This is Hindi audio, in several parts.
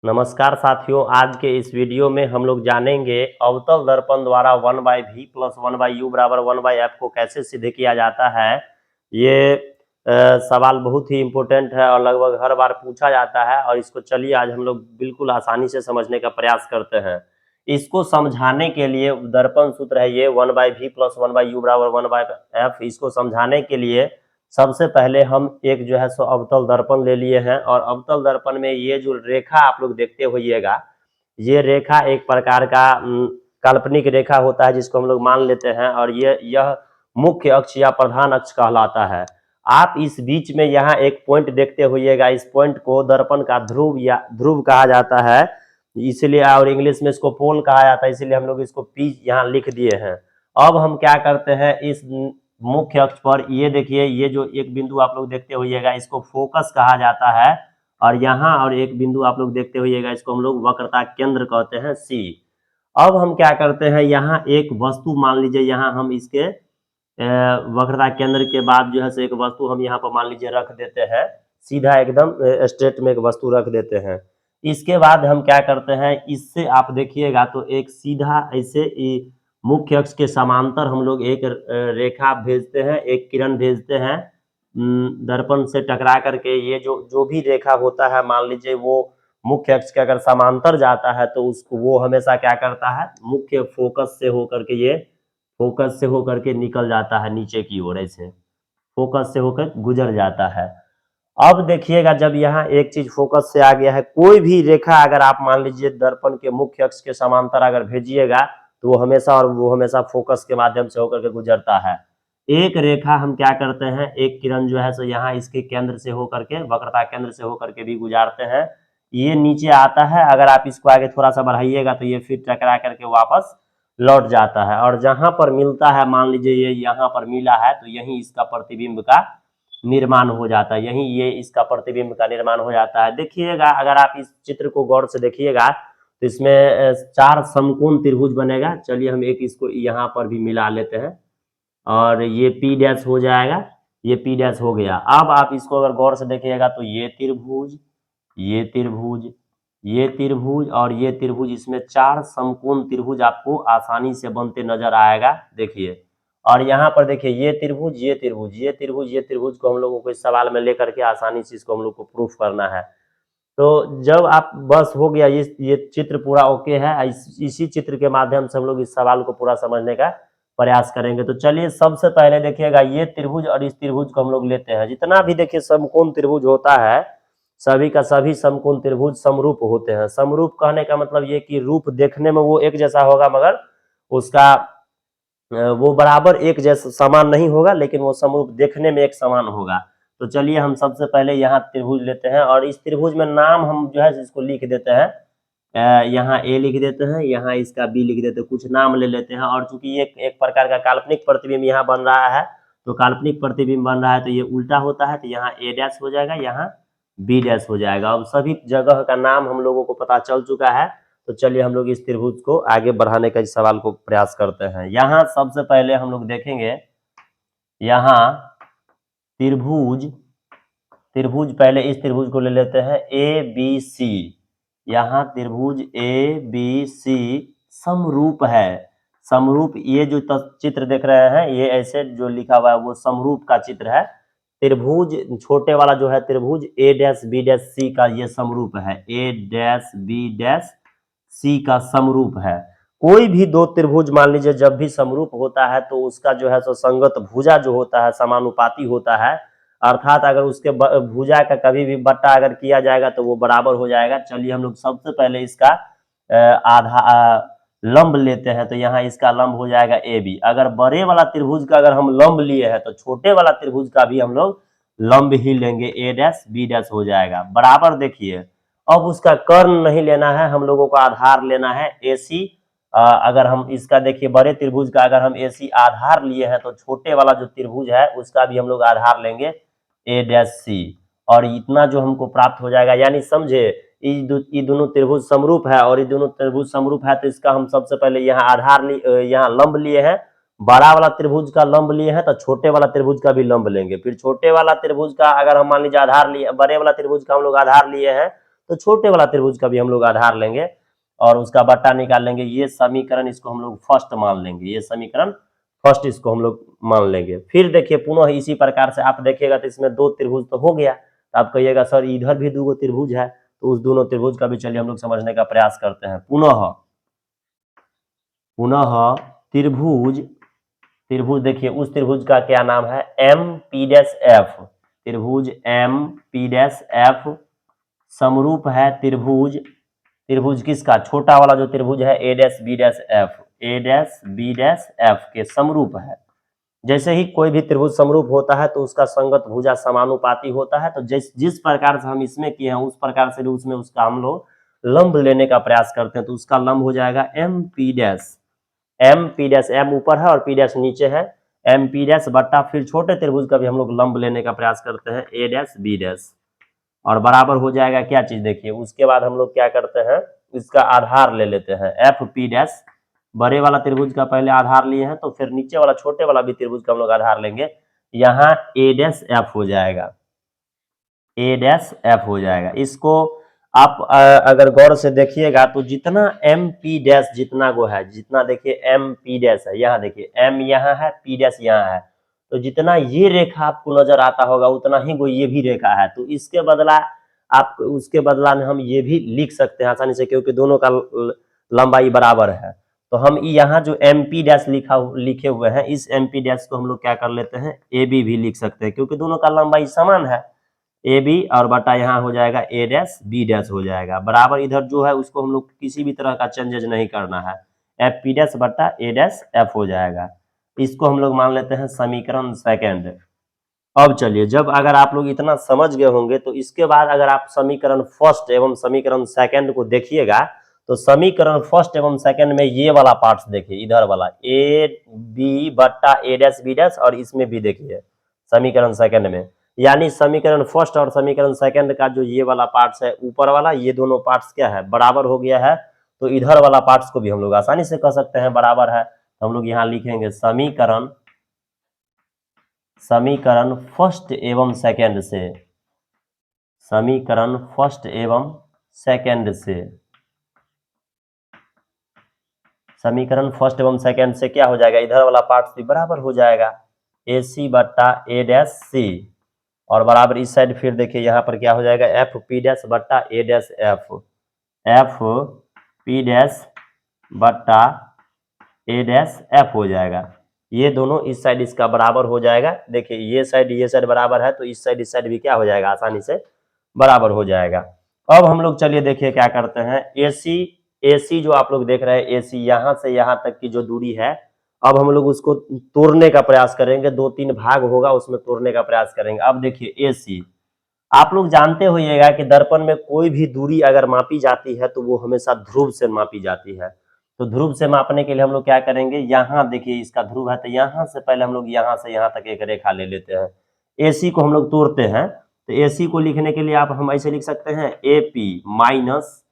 नमस्कार साथियों, आज के इस वीडियो में हम लोग जानेंगे अवतल दर्पण द्वारा 1/v प्लस 1/u बराबर 1/f को कैसे सिद्ध किया जाता है। ये सवाल बहुत ही इम्पोर्टेंट है और लगभग हर बार पूछा जाता है और इसको चलिए आज हम लोग बिल्कुल आसानी से समझने का प्रयास करते हैं। इसको समझाने के लिए दर्पण सूत्र है ये 1/v प्लस 1/u बराबर 1/f। इसको समझाने के लिए सबसे पहले हम एक जो है सो अवतल दर्पण ले लिए हैं और अवतल दर्पण में ये जो रेखा आप लोग देखते होइएगा, ये रेखा एक प्रकार का काल्पनिक रेखा होता है जिसको हम लोग मान लेते हैं और यह मुख्य अक्ष या प्रधान अक्ष कहलाता है। आप इस बीच में यहाँ एक पॉइंट देखते होइएगा, इस पॉइंट को दर्पण का ध्रुव या ध्रुव कहा जाता है, इसलिए और इंग्लिश में इसको पोल कहा जाता है, इसलिए हम लोग इसको पी यहाँ लिख दिए हैं। अब हम क्या करते हैं, इस मुख्य अक्ष पर ये देखिए, ये जो एक बिंदु आप लोग देखते होइएगा इसको फोकस कहा जाता है और यहाँ और एक बिंदु आप लोग देखते होइएगा इसको हम लोग वक्रता केंद्र कहते हैं सी। अब हम क्या करते हैं, यहाँ एक वस्तु मान लीजिए, यहाँ हम इसके वक्रता केंद्र के बाद जो है सो एक वस्तु हम यहाँ पर मान लीजिए रख देते हैं, सीधा एकदम स्ट्रेट में एक वस्तु रख देते हैं। इसके बाद हम क्या करते हैं, इससे आप देखिएगा तो एक सीधा ऐसे मुख्य अक्ष के समांतर हम लोग एक रेखा भेजते हैं, एक किरण भेजते हैं दर्पण से टकरा करके। ये जो जो भी रेखा होता है मान लीजिए वो मुख्य अक्ष के अगर समांतर जाता है तो उसको वो हमेशा क्या करता है, मुख्य फोकस से होकर के ये फोकस से होकर के निकल जाता है नीचे की ओर, ऐसे फोकस से होकर गुजर जाता है। अब देखिएगा, जब यहाँ एक चीज फोकस से आ गया है, कोई भी रेखा अगर आप मान लीजिए दर्पण के मुख्य अक्ष के समांतर अगर भेजिएगा तो वो हमेशा फोकस के माध्यम से होकर के गुजरता है। एक रेखा हम क्या करते हैं, एक किरण जो है सो यहाँ इसके केंद्र से होकर के, वक्रता केंद्र से होकर के भी गुजारते हैं, ये नीचे आता है। अगर आप इसको आगे थोड़ा सा बढ़ाइएगा तो ये फिर टकरा करके वापस लौट जाता है और जहां पर मिलता है, मान लीजिए ये यहाँ पर मिला है तो यही इसका प्रतिबिंब का निर्माण हो जाता है, यही ये इसका प्रतिबिंब का निर्माण हो जाता है। देखिएगा, अगर आप इस चित्र को गौर से देखिएगा तो इसमें 4 समकोण त्रिभुज बनेगा। चलिए हम एक इसको यहाँ पर भी मिला लेते हैं और ये पी डैश हो जाएगा, ये पी डैश हो गया। अब आप इसको अगर गौर से देखिएगा तो ये त्रिभुज, ये त्रिभुज, ये त्रिभुज और ये त्रिभुज, इसमें 4 समकोण त्रिभुज आपको आसानी से बनते नजर आएगा। देखिए, और यहाँ पर देखिए ये त्रिभुज, ये त्रिभुज, ये त्रिभुज, ये त्रिभुज को हम लोगों को इस सवाल में लेकर के आसानी से इसको हम लोग को प्रूफ करना है। तो जब आप बस हो गया, ये चित्र पूरा ओके है, इसी चित्र के माध्यम से हम लोग इस सवाल को पूरा समझने का प्रयास करेंगे। तो चलिए सबसे पहले देखिएगा, ये त्रिभुज और इस त्रिभुज को हम लोग लेते हैं। जितना भी देखिए समकोण त्रिभुज होता है, सभी का सभी समकोण त्रिभुज समरूप होते हैं। समरूप कहने का मतलब ये कि रूप देखने में वो एक जैसा होगा, मगर उसका वो बराबर एक जैसा समान नहीं होगा, लेकिन वो समरूप देखने में एक समान होगा। तो चलिए हम सबसे पहले यहाँ त्रिभुज लेते हैं और इस त्रिभुज में नाम हम जो है इसको लिख देते हैं, यहाँ ए लिख देते हैं, यहाँ इसका बी लिख देते हैं, कुछ नाम ले लेते हैं। और चूंकि ये एक प्रकार का काल्पनिक प्रतिबिंब यहाँ बन रहा है, तो काल्पनिक प्रतिबिंब बन रहा है तो ये उल्टा होता है, तो यहाँ ए डैश हो जाएगा, यहाँ बी डैश हो जाएगा। अब सभी जगह का नाम हम लोगों को पता चल चुका है, तो चलिए हम लोग इस त्रिभुज को आगे बढ़ाने का इस सवाल को प्रयास करते हैं। यहाँ सबसे पहले हम लोग देखेंगे, यहाँ त्रिभुज, त्रिभुज पहले इस त्रिभुज को ले लेते हैं ए बी सी। यहाँ त्रिभुज ए बी सी समरूप है। समरूप, ये जो चित्र देख रहे हैं ये ऐसे जो लिखा हुआ है वो समरूप का चित्र है। त्रिभुज छोटे वाला जो है त्रिभुज ए डैश बी डैश सी का ये समरूप है, ए डैश बी डैश सी का समरूप है। कोई भी दो त्रिभुज मान लीजिए जब भी समरूप होता है तो उसका जो है सो संगत भुजा जो होता है समानुपाती होता है, अर्थात अगर उसके भुजा का कभी भी बट्टा अगर किया जाएगा तो वो बराबर हो जाएगा। चलिए हम लोग सबसे पहले इसका लंब लेते हैं, तो यहाँ इसका लंब हो जाएगा ए बी। अगर बड़े वाला त्रिभुज का अगर हम लंब लिए हैं तो छोटे वाला त्रिभुज का भी हम लोग लंब ही लेंगे, ए डैश बी डैश हो जाएगा बराबर। देखिए, अब उसका कर्ण नहीं लेना है, हम लोगों को आधार लेना है ए सी। अगर हम इसका देखिए बड़े त्रिभुज का अगर हम ए सी आधार लिए हैं तो छोटे वाला जो त्रिभुज है उसका भी हम लोग आधार लेंगे ए डैश सी, और इतना जो हमको प्राप्त हो जाएगा। यानी समझे, ये दोनों त्रिभुज समरूप है और ये दोनों त्रिभुज समरूप है, तो इसका हम सबसे पहले यहाँ आधार यहाँ लंब लिए हैं, बड़ा वाला त्रिभुज का लंब लिए हैं तो छोटे वाला त्रिभुज का भी लंब लेंगे। फिर छोटे वाला त्रिभुज का अगर हम मान लीजिए आधार लिए, बड़े वाला त्रिभुज का हम लोग आधार लिए हैं तो छोटे वाला त्रिभुज का भी हम लोग आधार लेंगे और उसका बट्टा निकाल लेंगे। ये समीकरण इसको हम लोग फर्स्ट मान लेंगे, ये समीकरण फर्स्ट इसको हम लोग मान लेंगे। फिर देखिए पुनः इसी प्रकार से आप देखिएगा तो इसमें दो त्रिभुज तो हो गया, तो आप कहिएगा सर इधर भी दो त्रिभुज है, तो उस दोनों त्रिभुज का भी चलिए हम लोग समझने का प्रयास करते हैं। पुनः त्रिभुज, त्रिभुज देखिए उस त्रिभुज का क्या नाम है, एम पी डैश एफ, त्रिभुज एम पी डैश एफ समरूप है त्रिभुज, त्रिभुज किसका, छोटा वाला जो त्रिभुज है ए डैश बी डैश एफ, ए डैश बी डैश एफ के समरूप है। जैसे ही कोई भी त्रिभुज समरूप होता है तो उसका संगत भुजा समानुपाती होता है, तो जिस प्रकार से हम इसमें किए हैं उस प्रकार से भी उसमें उसका हम लोग लंब लेने का प्रयास करते हैं, तो उसका लंब हो जाएगा M P dash, M P dash, M ऊपर है और पी डैश नीचे है, एम पी डैश बट्टा फिर छोटे त्रिभुज का भी हम लोग लंब लेने का प्रयास करते हैं ए डैश बी डैश, और बराबर हो जाएगा क्या चीज देखिए। उसके बाद हम लोग क्या करते हैं, इसका आधार ले लेते हैं एफ पी डैश, बड़े वाला त्रिभुज का पहले आधार लिए हैं तो फिर नीचे वाला छोटे वाला भी त्रिभुज का हम लोग आधार लेंगे, यहाँ ए डैश एफ हो जाएगा, ए डैश एफ हो जाएगा। इसको आप अगर गौर से देखिएगा तो जितना एम पी डैश जितना वो है, जितना देखिए एम पी डैश है, यहाँ देखिए एम यहाँ है पी डैश यहाँ है, तो जितना ये रेखा आपको नजर आता होगा उतना ही वो ये भी रेखा है, तो इसके बदला आप उसके बदला में हम ये भी लिख सकते हैं आसानी से, क्योंकि दोनों का लंबाई बराबर है। तो हम यहाँ जो एम पी डैश लिखे हुए हैं इस एम पी डैश को हम लोग क्या कर लेते हैं ए बी भी लिख सकते हैं, क्योंकि दोनों का लंबाई समान है, ए बी और बटा यहाँ हो जाएगा ए डैश बी डैश हो जाएगा बराबर। इधर जो है उसको हम लोग किसी भी तरह का चेंजेज नहीं करना है, एफ पी डैश बटा ए डैश एफ हो जाएगा। इसको हम लोग मान लेते हैं समीकरण सेकंड। अब चलिए जब अगर आप लोग इतना समझ गए होंगे तो इसके बाद अगर आप समीकरण फर्स्ट एवं समीकरण सेकंड को देखिएगा तो समीकरण फर्स्ट एवं सेकंड में ये वाला पार्ट देखिए, इधर वाला ए बी बट्टा ए डैश बी डैश, और इसमें भी देखिए समीकरण सेकंड में, यानी समीकरण फर्स्ट और समीकरण सेकंड का जो ये वाला पार्ट्स है ऊपर वाला, ये दोनों पार्ट्स क्या है बराबर हो गया है, तो इधर वाला पार्ट्स को भी हम लोग आसानी से कह सकते हैं बराबर है। तो हम लोग यहाँ लिखेंगे समीकरण, समीकरण फर्स्ट एवं सेकंड से, समीकरण फर्स्ट एवं सेकंड से, समीकरण फर्स्ट एवं सेकंड से क्या हो जाएगा, इधर वाला पार्ट भी बराबर हो जाएगा ए सी बट्टा ए डैश सी, और बराबर इस साइड फिर देखिए यहाँ पर क्या हो जाएगा एफ पी डैश बट्टा A dash F, F P dash बट्टा ए डैश एफ हो जाएगा। ये दोनों इस साइड इसका बराबर हो जाएगा, देखिए ये साइड बराबर है तो इस साइड भी क्या हो जाएगा आसानी से बराबर हो जाएगा। अब हम लोग चलिए देखिए क्या करते हैं, एसी जो आप लोग देख रहे हैं एसी यहाँ से यहाँ तक की जो दूरी है, अब हम लोग उसको तोड़ने का प्रयास करेंगे, 2-3 भाग होगा उसमें तोड़ने का प्रयास करेंगे। अब देखिए एसी, आप लोग जानते होइएगा कि दर्पण में कोई भी दूरी अगर मापी जाती है तो वो हमेशा ध्रुव से मापी जाती है, तो ध्रुव से मापने के लिए हम लोग क्या करेंगे, यहाँ देखिए इसका ध्रुव है तो यहाँ से पहले हम लोग यहाँ से यहाँ तक एक रेखा ले लेते हैं, एसी को हम लोग तोड़ते हैं, तो एसी को लिखने के लिए आप हम ऐसे लिख सकते हैं ए पी माइनस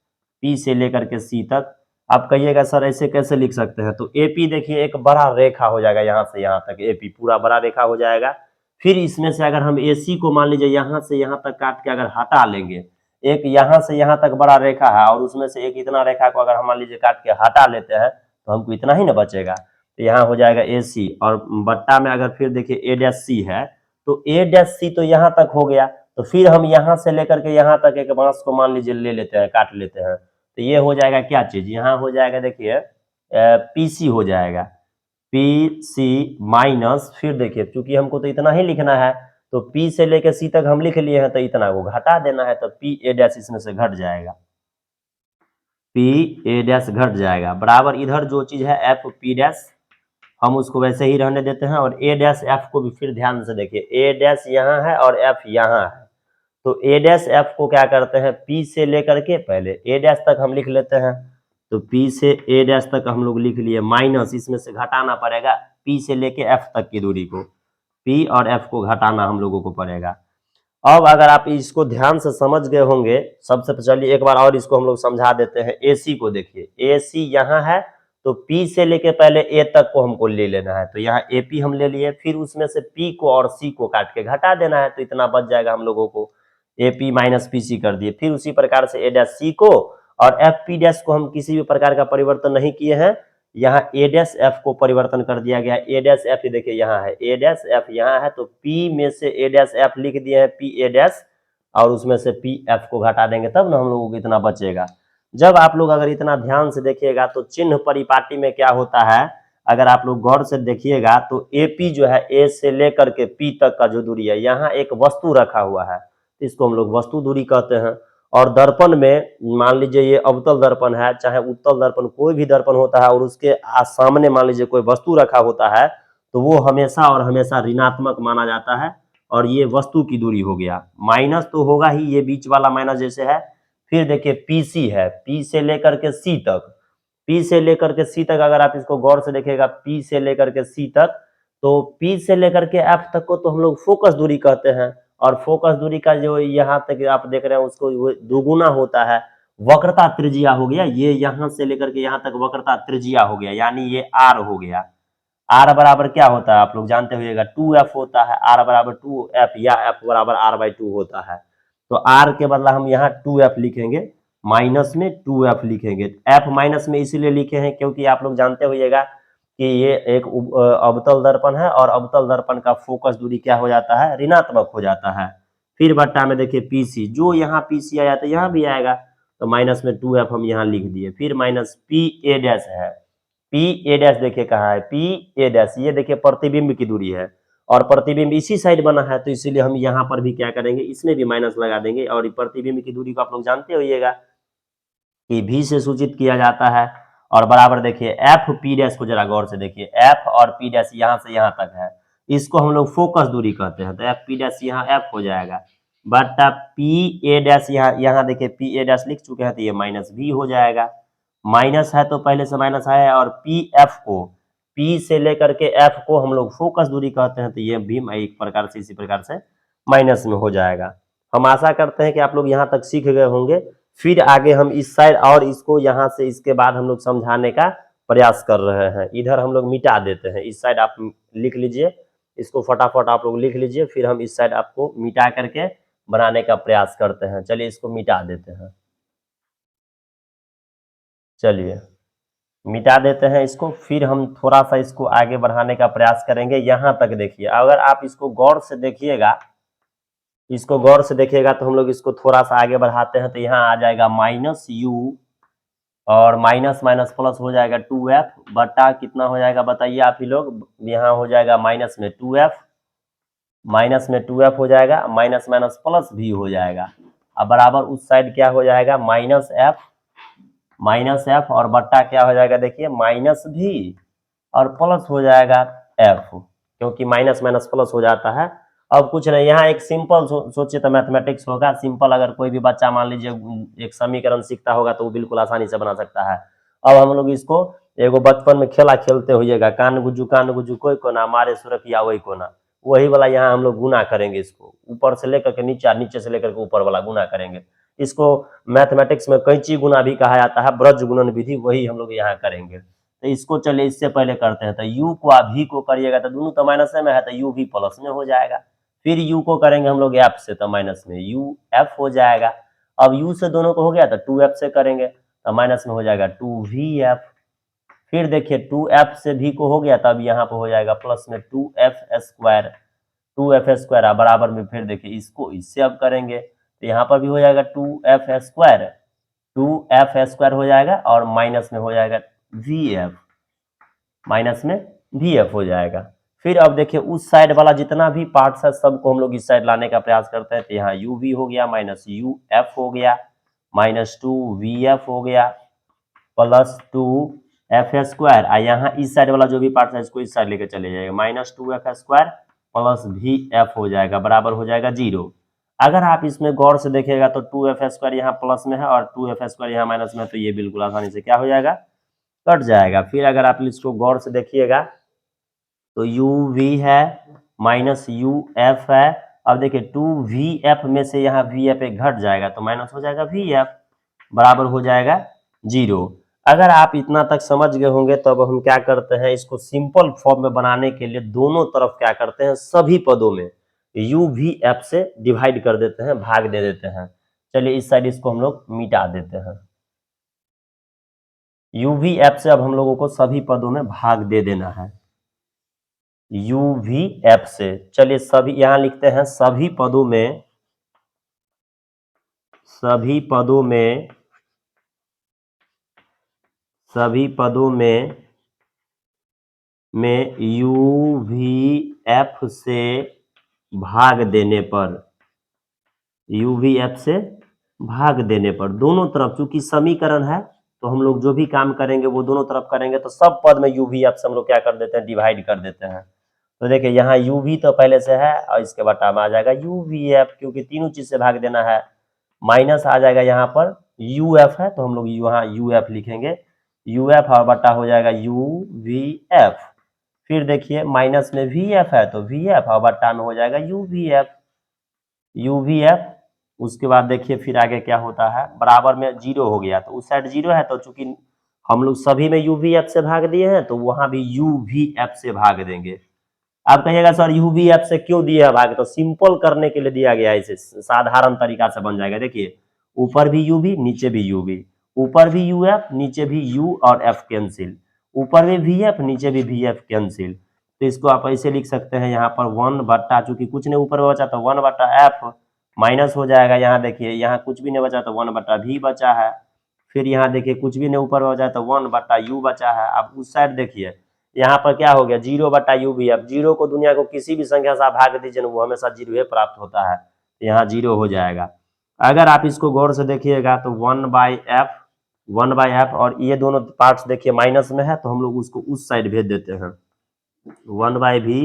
पी से लेकर के सी तक। आप कहिएगा सर ऐसे कैसे लिख सकते हैं, तो ए पी देखिए एक बड़ा रेखा हो जाएगा, यहाँ से यहाँ तक ए पी पूरा बड़ा रेखा हो जाएगा। फिर इसमें से अगर हम एसी को मान लीजिए यहाँ से यहाँ तक काट के अगर हटा लेंगे, एक यहाँ से यहाँ तक बड़ा रेखा है और उसमें से एक इतना रेखा को अगर हम मान लीजिए काट के हटा लेते हैं तो हमको इतना ही ना बचेगा, तो यहाँ हो जाएगा ए सी, और बट्टा में अगर फिर देखिए ए डैश सी है तो ए डैश सी तो यहाँ तक हो गया, तो फिर हम यहाँ से लेकर के यहाँ तक एक बांस को मान लीजिए ले लेते हैं, काट लेते हैं, तो ये हो जाएगा क्या चीज, यहाँ हो जाएगा देखिए पीसी हो जाएगा, पी सी माइनस फिर देखिए चूंकि हमको तो इतना ही लिखना है तो पी से लेकर सी तक हम लिख लिए हैं तो इतना को घटा देना है, तो पी ए डैश इसमें से घट जाएगा, पी ए डैश घट जाएगा बराबर। इधर जो चीज है एफ पी डैश हम उसको वैसे ही रहने देते हैं, और ए डैश एफ को भी फिर ध्यान से देखिए, ए डैश यहाँ है और एफ यहाँ है, तो ए डैश एफ को क्या करते हैं पी से लेकर के पहले ए डैश तक हम लिख लेते हैं, तो पी से ए डैश तक हम लोग लिख लिए माइनस इसमें से घटाना पड़ेगा पी से लेके एफ तक की दूरी को, पी और एफ को घटाना हम लोगों को पड़ेगा। अब अगर आप इसको ध्यान से समझ गए होंगे, सबसे चलिए एक बार और इसको हम लोग समझा देते हैं। एसी को देखिए, एसी यहाँ है तो पी से लेके पहले ए तक को हमको ले लेना है, तो यहाँ एपी हम ले लिए, फिर उसमें से पी को और सी को काट के घटा देना है, तो इतना बच जाएगा हम लोगों को। A P minus P C कर दिए। फिर उसी प्रकार से ए डैश सी को और एफ पी डैश को हम किसी भी प्रकार का परिवर्तन नहीं किए हैं, यहाँ ए डैश एफ को परिवर्तन कर दिया गया। ए डैश एफ देखिए यहाँ है, ए डैश एफ यहाँ है, तो पी में से ए डैश एफ लिख दिए हैं, पी ए डैश, और उसमें से पी एफ को घटा देंगे तब ना हम लोगों को इतना बचेगा। जब आप लोग अगर इतना ध्यान से देखिएगा तो चिन्ह परिपाटी में क्या होता है, अगर आप लोग गौर से देखिएगा तो ए पी जो है, ए से लेकर के पी तक का जो दूरी है, यहाँ एक वस्तु रखा हुआ है, इसको हम लोग वस्तु दूरी कहते हैं। और दर्पण में मान लीजिए ये अवतल दर्पण है, चाहे उत्तल दर्पण, कोई भी दर्पण होता है और उसके सामने मान लीजिए कोई वस्तु रखा होता है, तो वो हमेशा और हमेशा ऋणात्मक माना जाता है, और ये वस्तु की दूरी हो गया। माइनस तो होगा ही, ये बीच वाला माइनस जैसे है। फिर देखिए पी सी है, पी से लेकर के सी तक, पी से लेकर के सी तक अगर आप इसको गौर से देखिएगा, पी से लेकर के सी तक, तो पी से लेकर के एफ तक को तो हम लोग फोकस दूरी कहते हैं, और फोकस दूरी का जो यहाँ तक आप देख रहे हैं उसको दुगुना होता है, वक्रता त्रिज्या हो गया। ये यहाँ से लेकर के यहाँ तक वक्रता त्रिज्या हो गया, यानी ये आर हो गया। आर बराबर क्या होता है आप लोग जानते होइएगा, 2f होता है। आर बराबर 2f या f बराबर r/2 होता है। तो आर के बदला हम यहाँ 2f लिखेंगे, माइनस में 2f लिखेंगे। f माइनस में इसीलिए लिखे हैं क्योंकि आप लोग जानते होइएगा कि ये एक अवतल दर्पण है, और अवतल दर्पण का फोकस दूरी क्या हो जाता है, ऋणात्मक हो जाता है। फिर बट्टा में देखिए पीसी, जो यहाँ पीसी आया तो यहाँ भी आएगा, तो माइनस में 2f हम यहाँ लिख दिए। फिर माइनस पी ए डैश है, पी ए डैश देखिए कहाँ है, पी ए डैश, ये देखिए प्रतिबिंब की दूरी है, और प्रतिबिंब इसी साइड बना है, तो इसीलिए हम यहाँ पर भी क्या करेंगे, इसमें भी माइनस लगा देंगे। और प्रतिबिंब की दूरी को आप लोग जानते होइएगा कि भी से सूचित किया जाता है। और बराबर देखिए एफ पी डैश को जरा गौर से देखिए, एफ और पी डैश यहाँ से यहाँ तक है, इसको हम लोग फोकस दूरी कहते हैं, तो एफ पी डैश यहाँ एफ हो जाएगा, बट पी ए डैश यहाँ देखिए पी ए डैश लिख चुके हैं, तो ये माइनस भी हो जाएगा। माइनस है तो पहले से माइनस आया है, और पी एफ को, पी से लेकर के एफ को हम लोग फोकस दूरी कहते हैं, तो ये भी एक प्रकार से इसी प्रकार से माइनस में हो जाएगा। हम आशा करते हैं कि आप लोग यहाँ तक सीख गए होंगे। फिर आगे हम इस साइड और इसको यहाँ से इसके बाद हम लोग समझाने का प्रयास कर रहे हैं। इधर हम लोग मिटा देते हैं, इस साइड आप लिख लीजिए, इसको फटाफट आप लोग लिख लीजिए, फिर हम इस साइड आपको मिटा करके बनाने का प्रयास करते हैं। चलिए इसको मिटा देते हैं, चलिए मिटा देते हैं इसको, फिर हम थोड़ा सा इसको आगे बढ़ाने का प्रयास करेंगे। यहाँ तक देखिए, अगर आप इसको गौर से देखिएगा, इसको गौर से देखिएगा तो हम लोग इसको थोड़ा सा आगे बढ़ाते हैं, तो यहाँ आ जाएगा माइनस यू, और माइनस माइनस प्लस हो जाएगा 2f बटा कितना हो जाएगा बताइए आप ही लोग, यहाँ हो जाएगा माइनस में 2f, माइनस में 2f हो जाएगा, माइनस माइनस प्लस भी हो जाएगा। अब बराबर उस साइड क्या हो जाएगा, माइनस एफ और बट्टा क्या हो जाएगा देखिए, माइनस भी और प्लस हो जाएगा एफ, क्योंकि माइनस माइनस प्लस हो जाता है। अब कुछ नहीं, यहाँ एक सिंपल सोचिए तो मैथमेटिक्स होगा सिंपल। अगर कोई भी बच्चा मान लीजिए एक समीकरण सीखता होगा तो वो बिल्कुल आसानी से बना सकता है। अब हम लोग इसको एगो बचपन में खेला खेलते होइएगा, कान गुजू कोई कोना मारे सुरखिया वही कोना, वही वाला यहाँ हम लोग गुना करेंगे। इसको ऊपर से लेकर के नीचे, नीचे से लेकर के ऊपर वाला गुना करेंगे। इसको मैथमेटिक्स में कैंची गुना भी कहा जाता है, ब्रज गुणन विधि, वही हम लोग यहाँ करेंगे। तो इसको चलिए इससे पहले करते हैं, तो u को आप v को करिएगा तो दोनों तो माइनस में है, तो u भी प्लस में हो जाएगा। फिर u को करेंगे हम लोग f से, तो माइनस में u f हो जाएगा। अब u से दोनों को हो गया तो 2f से करेंगे तो माइनस में हो जाएगा 2vf। फिर देखिए 2f से v को हो गया, तब यहाँ पर हो जाएगा प्लस में 2f स्क्वायर, 2f स्क्वायर बराबर में, फिर देखिए इसको इससे अब करेंगे तो यहाँ पर भी हो जाएगा 2f स्क्वायर हो जाएगा, और माइनस में हो जाएगा vf, माइनस में vf हो जाएगा। फिर अब देखिए उस साइड वाला जितना भी पार्ट्स है सबको हम लोग इस साइड लाने का प्रयास करते हैं, तो यहाँ uv हो गया, माइनस uf हो गया, माइनस 2vf हो गया, प्लस 2f स्क्वायर, यहाँ इस साइड वाला जो भी पार्ट है इसको इस साइड लेके चले जाएगा, minus 2f square plus vf हो जाएगा, बराबर हो जाएगा 0। अगर आप इसमें गौर से देखिएगा तो 2f स्क्वायर यहाँ प्लस में है और 2f स्क्वायर यहाँ माइनस में है, तो ये बिल्कुल आसानी से क्या हो जाएगा, कट जाएगा। फिर अगर आप इसको गौर से देखिएगा तो uv है, माइनस uf है। अब देखिए 2vf में से यहाँ vf एक घट जाएगा तो माइनस हो जाएगा vf, बराबर हो जाएगा 0। अगर आप इतना तक समझ गए होंगे तब हम क्या करते हैं, इसको सिंपल फॉर्म में बनाने के लिए दोनों तरफ क्या करते हैं, सभी पदों में यू वी एफ से डिवाइड कर देते हैं, भाग दे देते हैं। चलिए इस साइड इसको हम लोग मिटा देते हैं। यू वी एफ से अब हम लोगों को सभी पदों में भाग दे देना है, यू वी एफ से। चलिए सभी यहां लिखते हैं, सभी पदों में, सभी पदों में, सभी पदों में यू वी एफ से भाग देने पर, यू वी एफ से भाग देने पर दोनों तरफ, चूंकि समीकरण है तो हम लोग जो भी काम करेंगे वो दोनों तरफ करेंगे, तो सब पद में यू वी एफ से हम लोग क्या कर देते हैं, डिवाइड कर देते हैं। तो देखिए यहाँ यू वी तो पहले से है और इसके बटा में आ जाएगा यू वी एफ, क्योंकि तीनों चीज से भाग देना है। माइनस आ जाएगा यहाँ पर, यू एफ है तो हम लोग यहाँ यू एफ लिखेंगे, यू एफ और बटा हो जाएगा यू वी एफ। फिर देखिए माइनस में वी एफ है तो वी एफ और बटा में हो जाएगा you V F, you V F. उसके बाद देखिए फिर आगे क्या होता है, बराबर में जीरो हो गया तो उस साइड जीरो है, तो चूंकि हम लोग सभी में यू वी एफ से भाग दिए हैं तो वहां भी यू वी एफ से भाग देंगे। आप कहिएगा सर यू वी एफ से क्यों दिया भाग, तो सिंपल करने के लिए दिया गया है, इसे साधारण तरीका से बन जाएगा। देखिए ऊपर भी यू वी, नीचे भी यू वी, ऊपर भी यू एफ, नीचे भी यू और एफ कैंसिल, ऊपर भी वी एफ, नीचे भी वी एफ कैंसिल। तो इसको आप ऐसे लिख सकते हैं यहाँ पर वन बट्टा, चूंकि कुछ नहीं ऊपर बचा तो वन बट्टा एफ माइनस हो जाएगा। यहाँ देखिए यहाँ कुछ भी नहीं बचा तो वन बट्टा वी बचा है। फिर यहाँ देखिए कुछ भी नहीं ऊपर बचा तो वन बट्टा यू बचा है। अब उस साइड देखिए यहाँ पर क्या हो गया, जीरो बटा यू वी एफ। जीरो को दुनिया को किसी भी संख्या से आप भाग दीजिए ना, वो हमेशा जीरो ही प्राप्त होता है, यहाँ जीरो हो जाएगा। अगर आप इसको गौर से देखिएगा तो one by F, one by F, और ये दोनों पार्ट्स देखिए माइनस में है तो हम लोग उसको उस साइड भेज देते हैं, one by V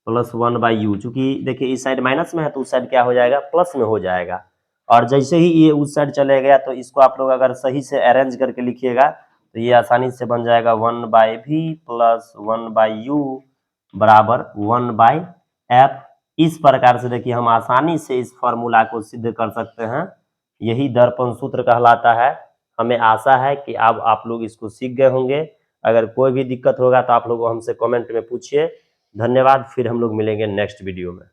plus one by U. चूंकि देखिए इस साइड माइनस में है तो उस साइड क्या हो जाएगा, प्लस में हो जाएगा। और जैसे ही ये उस साइड चले गया तो इसको आप लोग अगर सही से अरेंज करके लिखिएगा तो ये आसानी से बन जाएगा one by V plus one by U बराबर वन बाई एफ। इस प्रकार से देखिए हम आसानी से इस फॉर्मूला को सिद्ध कर सकते हैं। यही दर्पण सूत्र कहलाता है। हमें आशा है कि अब आप लोग इसको सीख गए होंगे। अगर कोई भी दिक्कत होगा तो आप लोग हमसे कमेंट में पूछिए। धन्यवाद, फिर हम लोग मिलेंगे नेक्स्ट वीडियो में।